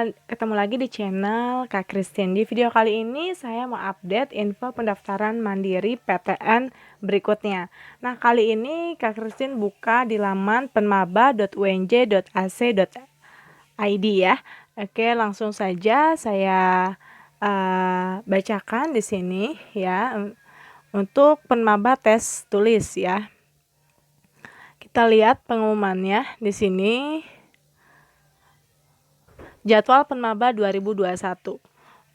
Ketemu lagi di channel Kak Christine. Di video kali ini saya mau update info pendaftaran mandiri PTN berikutnya. Nah, kali ini Kak Christine buka di laman penmaba.unj.ac.id ya. Oke, langsung saja saya bacakan di sini ya. Untuk penmaba tes tulis ya. Kita lihat pengumumannya di sini. Jadwal penmaba 2021.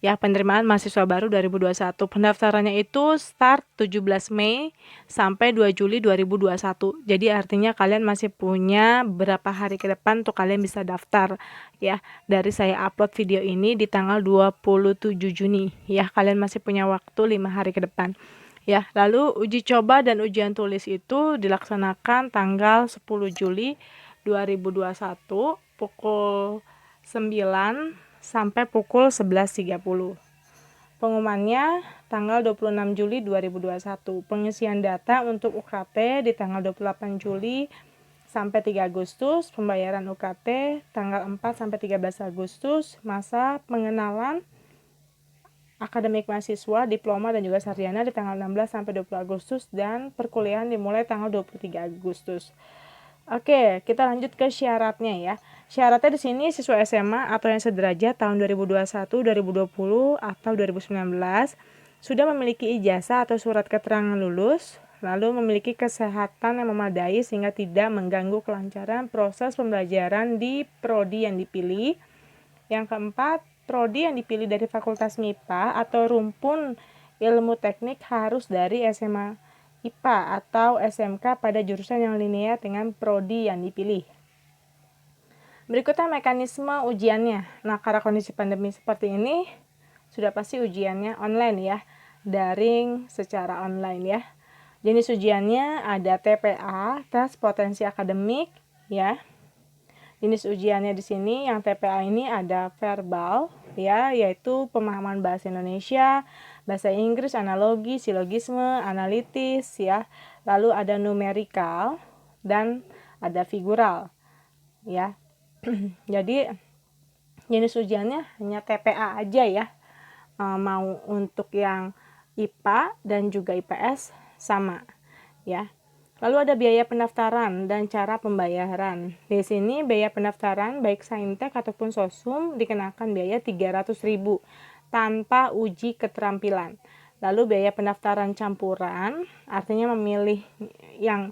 Ya, penerimaan mahasiswa baru 2021. Pendaftarannya itu start 17 Mei sampai 2 Juli 2021. Jadi artinya kalian masih punya berapa hari ke depan untuk kalian bisa daftar ya. Dari saya upload video ini di tanggal 27 Juni ya. Kalian masih punya waktu 5 hari ke depan. Ya, lalu uji coba dan ujian tulis itu dilaksanakan tanggal 10 Juli 2021 pukul 9 sampai pukul 11.30. Pengumumannya tanggal 26 Juli 2021. Pengisian data untuk UKT di tanggal 28 Juli sampai 3 Agustus. Pembayaran UKT tanggal 4 sampai 13 Agustus. Masa pengenalan akademik mahasiswa, diploma dan juga sarjana di tanggal 16 sampai 20 Agustus dan perkuliahan dimulai tanggal 23 Agustus. Oke, kita lanjut ke syaratnya ya. Syaratnya di sini siswa SMA atau yang sederajat tahun 2021, 2020 atau 2019 sudah memiliki ijazah atau surat keterangan lulus, lalu memiliki kesehatan yang memadai sehingga tidak mengganggu kelancaran proses pembelajaran di prodi yang dipilih. Yang keempat, prodi yang dipilih dari Fakultas MIPA atau rumpun ilmu teknik harus dari SMA IPA atau SMK pada jurusan yang linear dengan prodi yang dipilih. Berikutnya mekanisme ujiannya. Nah, karena kondisi pandemi seperti ini, sudah pasti ujiannya online ya, daring secara online ya. Jenis ujiannya ada TPA, tes potensi akademik ya. Jenis ujiannya di sini yang TPA ini ada verbal ya, yaitu pemahaman bahasa Indonesia, bahasa Inggris, analogi, silogisme, analitis ya. Lalu ada numerikal dan ada figural ya. Jadi jenis ujiannya hanya TPA aja ya. Mau untuk yang IPA dan juga IPS sama ya. Lalu ada biaya pendaftaran dan cara pembayaran. Di sini biaya pendaftaran baik Saintek ataupun Sosum dikenakan biaya 300.000 tanpa uji keterampilan. Lalu biaya pendaftaran campuran artinya memilih yang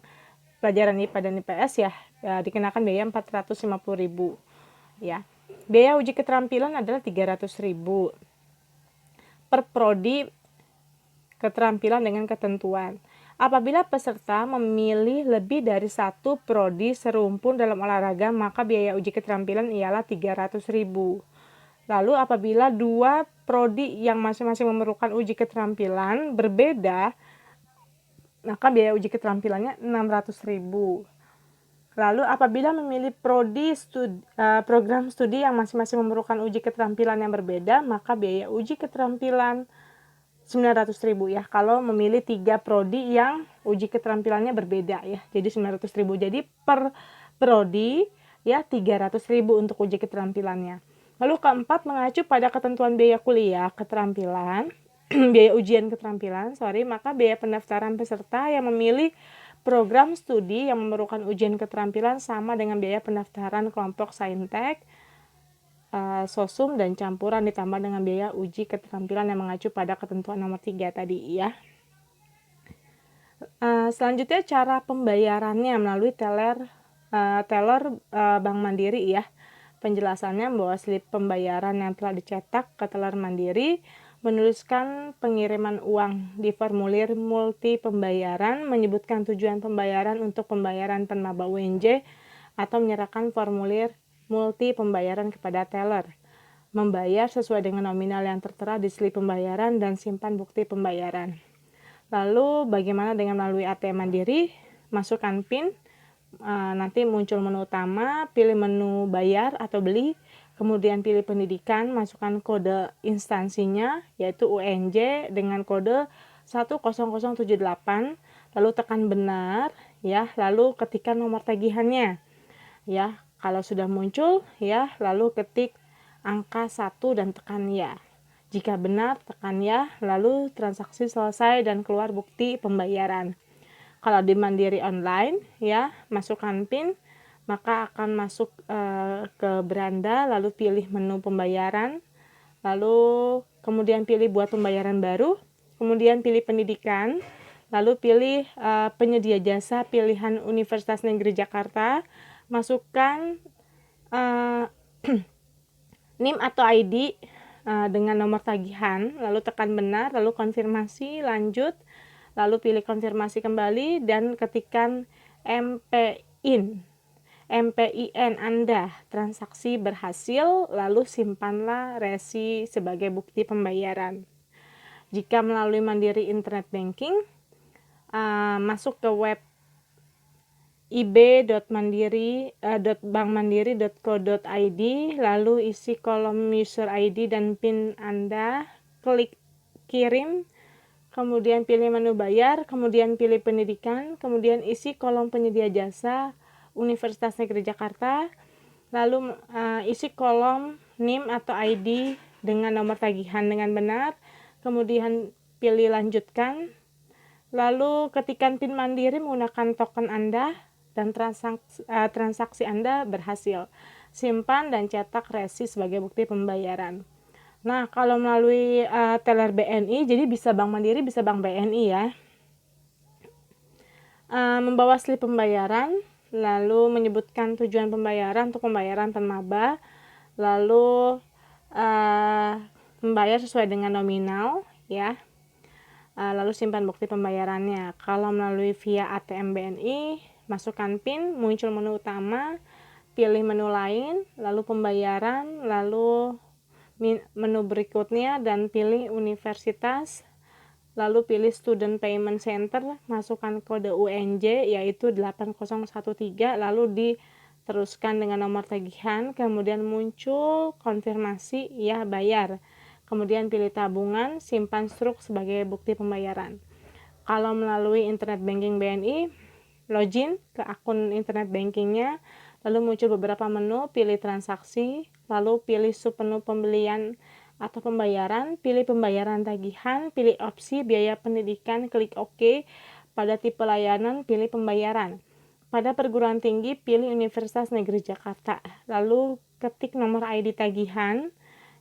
pelajaran IPA dan IPS ya dikenakan biaya 450.000 ya. Biaya uji keterampilan adalah 300.000 per prodi keterampilan dengan ketentuan. Apabila peserta memilih lebih dari satu prodi serumpun dalam olahraga, maka biaya uji keterampilan ialah 300.000. Lalu apabila dua prodi yang masing-masing memerlukan uji keterampilan berbeda, maka biaya uji keterampilannya 600.000. Lalu apabila memilih prodi program studi yang masing-masing memerlukan uji keterampilan yang berbeda, maka biaya uji keterampilan 900.000 ya, kalau memilih 3 prodi yang uji keterampilannya berbeda ya, jadi 900.000. Jadi per prodi ya 300.000 untuk uji keterampilannya. Lalu keempat, mengacu pada ketentuan biaya kuliah keterampilan biaya ujian keterampilan, maka biaya pendaftaran peserta yang memilih program studi yang memerlukan ujian keterampilan sama dengan biaya pendaftaran kelompok Saintek, Sosum dan campuran ditambah dengan biaya uji keterampilan yang mengacu pada ketentuan nomor 3 tadi ya. Selanjutnya cara pembayarannya melalui teller Bank Mandiri ya. Penjelasannya bahwa slip pembayaran yang telah dicetak ke teller Mandiri menuliskan pengiriman uang di formulir multi pembayaran, menyebutkan tujuan pembayaran untuk pembayaran penmaba UNJ atau menyerahkan formulir multi pembayaran kepada teller, membayar sesuai dengan nominal yang tertera di slip pembayaran dan simpan bukti pembayaran. Lalu bagaimana dengan melalui ATM Mandiri? Masukkan PIN, nanti muncul menu utama, pilih menu bayar atau beli, kemudian pilih pendidikan, masukkan kode instansinya yaitu UNJ dengan kode 10078, lalu tekan benar ya, lalu ketikkan nomor tagihannya ya. Kalau sudah muncul ya, lalu ketik angka 1 dan tekan ya. Jika benar, tekan ya, lalu transaksi selesai dan keluar bukti pembayaran. Kalau di Mandiri online, ya, masukkan PIN, maka akan masuk ke beranda, lalu pilih menu pembayaran, lalu kemudian pilih buat pembayaran baru, kemudian pilih pendidikan, lalu pilih penyedia jasa pilihan Universitas Negeri Jakarta, masukkan NIM atau ID dengan nomor tagihan, lalu tekan benar, lalu konfirmasi, lanjut, lalu pilih konfirmasi kembali dan ketikkan MPIN Anda, transaksi berhasil, lalu simpanlah resi sebagai bukti pembayaran. Jika melalui Mandiri Internet Banking, masuk ke web ib.bankmandiri.co.id, lalu isi kolom user ID dan PIN Anda, klik kirim, kemudian pilih menu bayar, kemudian pilih pendidikan, kemudian isi kolom penyedia jasa Universitas Negeri Jakarta, lalu isi kolom NIM atau ID dengan nomor tagihan dengan benar, kemudian pilih lanjutkan, lalu ketikkan PIN Mandiri menggunakan token Anda, dan transaksi Anda berhasil. Simpan dan cetak resi sebagai bukti pembayaran. Nah, kalau melalui teller BNI, jadi bisa Bank Mandiri, bisa Bank BNI ya. Membawa slip pembayaran, lalu menyebutkan tujuan pembayaran untuk pembayaran penmaba, lalu membayar sesuai dengan nominal ya. Lalu simpan bukti pembayarannya. Kalau melalui via ATM BNI, masukkan PIN, muncul menu utama, pilih menu lain, lalu pembayaran, lalu menu berikutnya dan pilih universitas, lalu pilih Student Payment Center, masukkan kode UNJ yaitu 8013, lalu diteruskan dengan nomor tagihan, kemudian muncul konfirmasi ya bayar. Kemudian pilih tabungan, simpan struk sebagai bukti pembayaran. Kalau melalui internet banking BNI, login ke akun internet bankingnya, lalu muncul beberapa menu, pilih transaksi, lalu pilih submenu pembelian atau pembayaran, pilih pembayaran tagihan, pilih opsi biaya pendidikan, klik OK. Pada tipe layanan, pilih pembayaran. Pada perguruan tinggi, pilih Universitas Negeri Jakarta, lalu ketik nomor ID tagihan,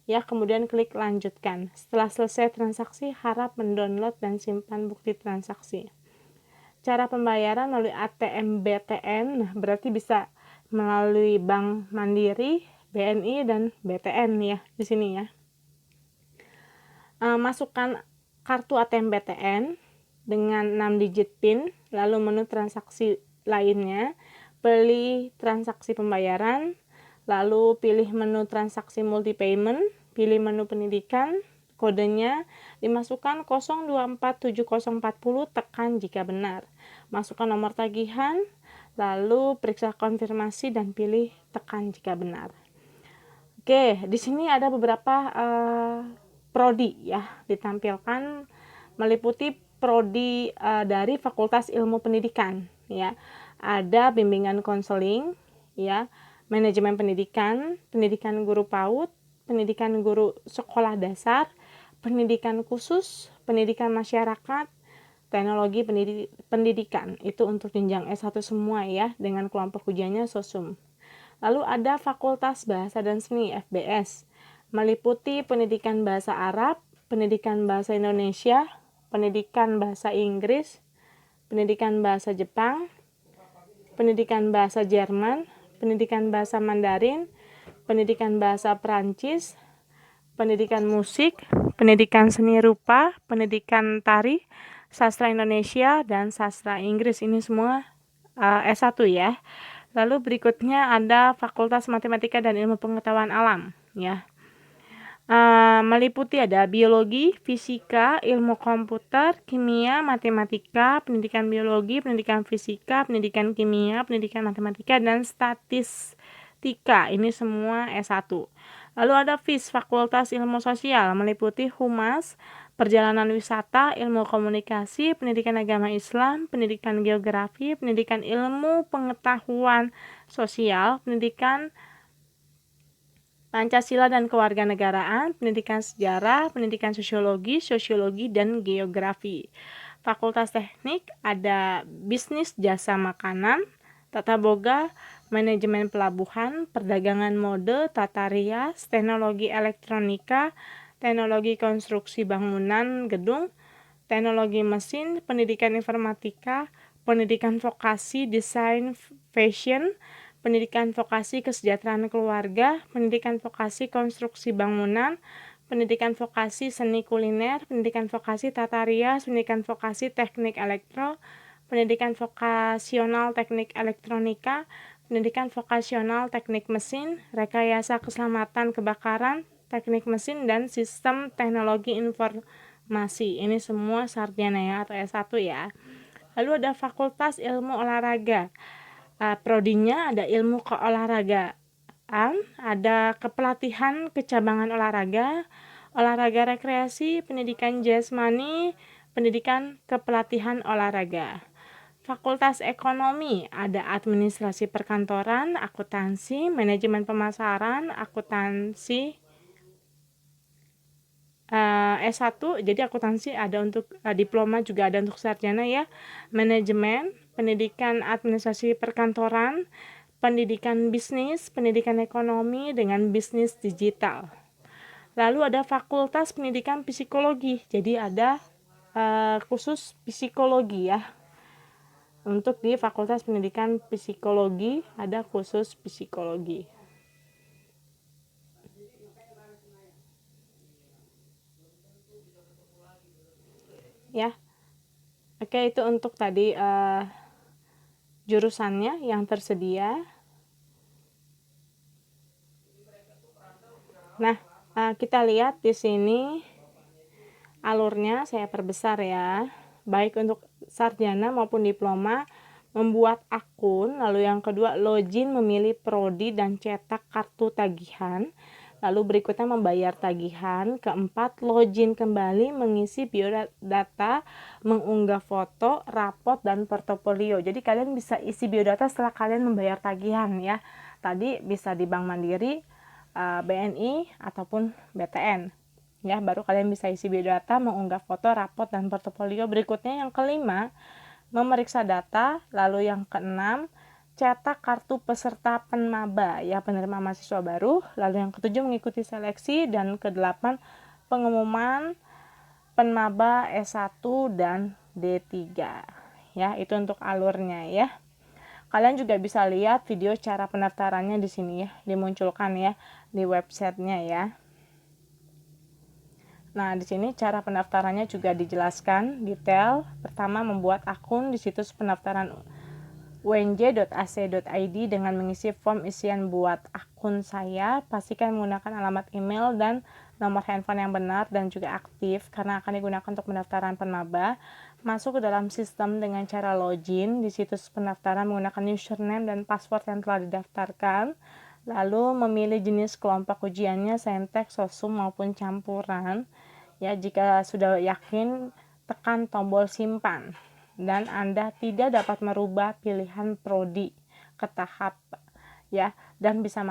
ya, kemudian klik lanjutkan. Setelah selesai transaksi, harap mendownload dan simpan bukti transaksi. Cara pembayaran melalui ATM BTN, berarti bisa melalui Bank Mandiri, BNI, dan BTN ya, di sini ya. Masukkan kartu ATM BTN dengan 6 digit PIN, lalu menu transaksi lainnya, pilih transaksi pembayaran, lalu pilih menu transaksi multi payment, pilih menu pendidikan, kodenya dimasukkan 024740, tekan jika benar. Masukkan nomor tagihan, lalu periksa konfirmasi dan pilih tekan jika benar. Oke, di sini ada beberapa prodi ya ditampilkan, meliputi prodi dari Fakultas Ilmu Pendidikan ya. Ada bimbingan konseling ya, manajemen pendidikan, pendidikan guru PAUD, pendidikan guru sekolah dasar, pendidikan khusus, pendidikan masyarakat, teknologi pendidikan. Itu untuk jenjang S1 semua ya, dengan kelompok ujiannya sosum. Lalu ada Fakultas Bahasa dan Seni FBS, meliputi pendidikan bahasa Arab, pendidikan bahasa Indonesia, pendidikan bahasa Inggris, pendidikan bahasa Jepang, pendidikan bahasa Jerman, pendidikan bahasa Mandarin, pendidikan bahasa Perancis, pendidikan musik, pendidikan seni rupa, pendidikan tari, sastra Indonesia, dan sastra Inggris. Ini semua S1 ya. Lalu berikutnya ada Fakultas Matematika dan Ilmu Pengetahuan Alam ya. Meliputi ada biologi, fisika, ilmu komputer, kimia, matematika, pendidikan biologi, pendidikan fisika, pendidikan kimia, pendidikan matematika, dan statistika. Ini semua S1. Lalu ada FIS, Fakultas Ilmu Sosial, meliputi Humas, perjalanan wisata, ilmu komunikasi, pendidikan agama Islam, pendidikan geografi, pendidikan ilmu pengetahuan sosial, pendidikan Pancasila dan Kewarganegaraan, pendidikan sejarah, pendidikan sosiologi, sosiologi, dan geografi. Fakultas Teknik ada bisnis jasa makanan, tata boga, manajemen pelabuhan, perdagangan mode, tata rias, teknologi elektronika, teknologi konstruksi bangunan gedung, teknologi mesin, pendidikan informatika, pendidikan vokasi desain fashion, pendidikan vokasi kesejahteraan keluarga, pendidikan vokasi konstruksi bangunan, pendidikan vokasi seni kuliner, pendidikan vokasi tata rias, pendidikan vokasi teknik elektro, pendidikan vokasional teknik elektronika, pendidikan vokasional teknik mesin, rekayasa keselamatan kebakaran, teknik mesin, dan sistem teknologi informasi. Ini semua sarjana ya, atau S1 ya. Lalu ada Fakultas Ilmu Olahraga. Prodinya ada ilmu keolahragaan, ada kepelatihan kecabangan olahraga, olahraga rekreasi, pendidikan jasmani, pendidikan kepelatihan olahraga. Fakultas Ekonomi ada administrasi perkantoran, akuntansi, manajemen pemasaran, akuntansi. S1 jadi akuntansi ada untuk diploma, juga ada untuk sarjana ya. Manajemen, pendidikan administrasi perkantoran, pendidikan bisnis, pendidikan ekonomi dengan bisnis digital. Lalu ada Fakultas Pendidikan Psikologi, jadi ada khusus psikologi ya. Untuk di Fakultas Pendidikan Psikologi ada khusus psikologi. Ya, oke, itu untuk tadi jurusannya yang tersedia. Nah, kita lihat di sini alurnya saya perbesar ya. Baik untuk sarjana maupun diploma, membuat akun, lalu yang kedua login, memilih prodi dan cetak kartu tagihan. Lalu berikutnya membayar tagihan. Keempat, login kembali, mengisi biodata, mengunggah foto, rapot, dan portofolio. Jadi kalian bisa isi biodata setelah kalian membayar tagihan ya. Tadi bisa di Bank Mandiri, BNI, ataupun BTN. Ya, baru kalian bisa isi biodata, mengunggah foto, rapot, dan portofolio. Berikutnya yang kelima, memeriksa data. Lalu yang keenam, cetak kartu peserta penmaba ya, penerima mahasiswa baru. Lalu yang ketujuh, mengikuti seleksi, dan kedelapan, pengumuman penmaba S1 dan D3 ya. Itu untuk alurnya ya. Kalian juga bisa lihat video cara pendaftarannya di sini ya, dimunculkan ya di websitenya ya. Nah, di sini cara pendaftarannya juga dijelaskan detail. Pertama, membuat akun di situs pendaftaran unj.ac.id dengan mengisi form isian buat akun saya. Pastikan menggunakan alamat email dan nomor handphone yang benar dan juga aktif karena akan digunakan untuk pendaftaran penmaba. Masuk ke dalam sistem dengan cara login di situs pendaftaran menggunakan username dan password yang telah didaftarkan. Lalu memilih jenis kelompok ujiannya, saintek, sosum maupun campuran. Ya, jika sudah yakin, tekan tombol simpan dan Anda tidak dapat merubah pilihan prodi ke tahap ya, dan bisa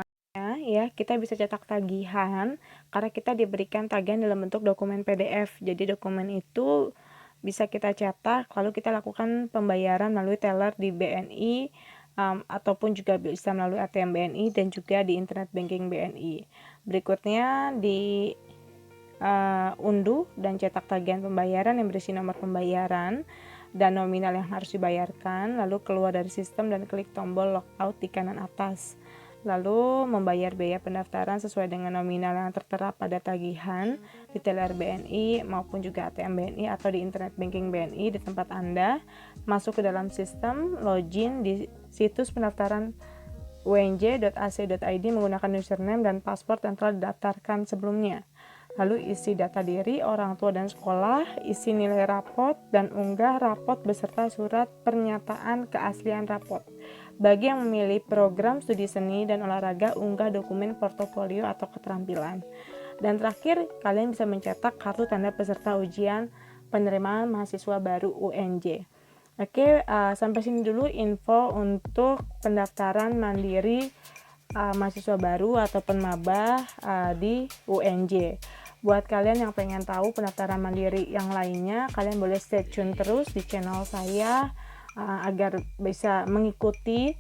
ya, kita bisa cetak tagihan karena kita diberikan tagihan dalam bentuk dokumen PDF. Jadi dokumen itu bisa kita cetak lalu kita lakukan pembayaran melalui teller di BNI, ataupun juga bisa melalui ATM BNI dan juga di internet banking BNI. Berikutnya di unduh dan cetak tagihan pembayaran yang berisi nomor pembayaran dan nominal yang harus dibayarkan, lalu keluar dari sistem dan klik tombol logout di kanan atas. Lalu membayar biaya pendaftaran sesuai dengan nominal yang tertera pada tagihan di teller BNI maupun juga ATM BNI atau di internet banking BNI di tempat Anda. Masuk ke dalam sistem, login di situs pendaftaran unj.ac.id menggunakan username dan password yang telah didaftarkan sebelumnya. Lalu isi data diri, orang tua dan sekolah, isi nilai rapot, dan unggah rapot beserta surat pernyataan keaslian rapot. Bagi yang memilih program studi seni dan olahraga, unggah dokumen portofolio atau keterampilan. Dan terakhir, kalian bisa mencetak kartu tanda peserta ujian penerimaan mahasiswa baru UNJ. Oke, sampai sini dulu info untuk pendaftaran mandiri mahasiswa baru ataupun maba di UNJ. Buat kalian yang pengen tahu pendaftaran mandiri yang lainnya, kalian boleh stay tune terus di channel saya agar bisa mengikuti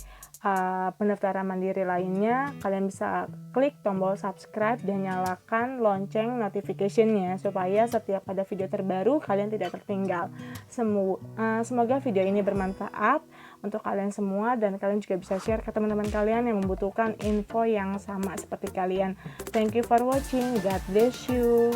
pendaftaran mandiri lainnya. Kalian bisa klik tombol subscribe dan nyalakan lonceng notification-nya supaya setiap ada video terbaru kalian tidak tertinggal. Semoga video ini bermanfaat untuk kalian semua dan kalian juga bisa share ke teman-teman kalian yang membutuhkan info yang sama seperti kalian. Thank you for watching. God bless you.